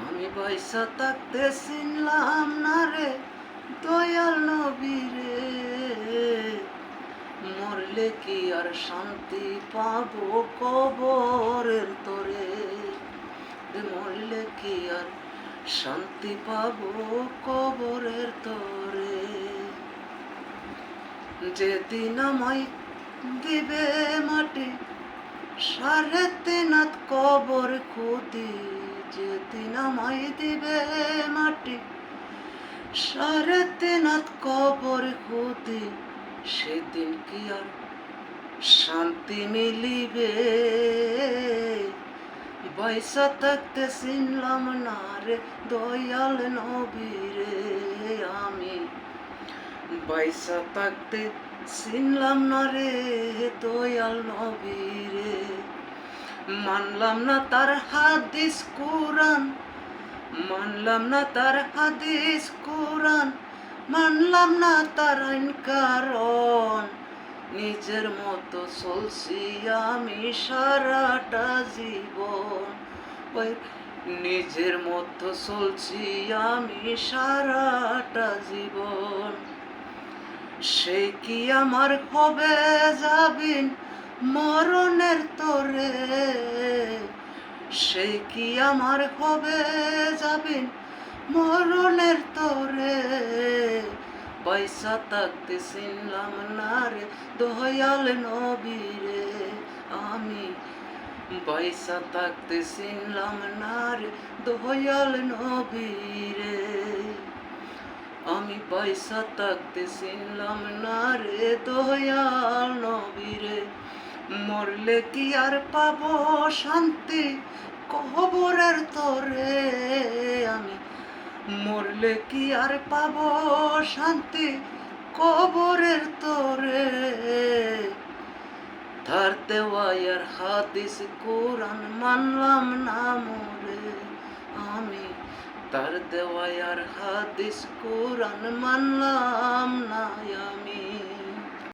আমি পয়সা থাকতে চিনলাম না রে দয়াল নবী রে, মরলে কি আর শান্তি পাবো কবরের তরে, মরলে কি আর শান্তি পাবো কবরের তরে। যেদিন আমায় দিবে মাটি 3.5 কবর খুদি, যেদিন আমায় দিবে মাটি 3.5 কবর খুদি, সেদিন কি আর শান্তি মিলিবে? পয়সা থাকতে চিনলাম না রে দয়াল নবী রে, আমি পয়সা থাকতে চিনলাম না রে দয়াল নবী রে। মানলাম না তার হাদিস কুরআন, মানলাম না তার হাদিস কুরআন, মানলাম না তার আইন কারণ, নিজের মতো চলছি আমি সারাটা জীবন। ওই নিজের মতো চলছি আমি সারাটা জীবন। সে কি আমার হবে যাবিন মরণের তরে, সে কি আমার হবে যাবিন মরণের তরে। পয়সা থাকতে চিনলাম না রে দয়াল নবী রে, আমি পয়সা থাকতে চিনলাম না রে দয়াল নবী রে, আমি পয়সা থাকতে চিনলাম না রে দয়াল নবী রে। মরলে কি আর পাবো শান্তি কবরের তরে, আমি মরলে কি আর পাবো শান্তি কবরের তরে। তার দেওয়ার হাদিস কুরআন মানলাম না মোরে, আমি তার দেওয়ার হাদিস কুরআন মানলাম না আমি।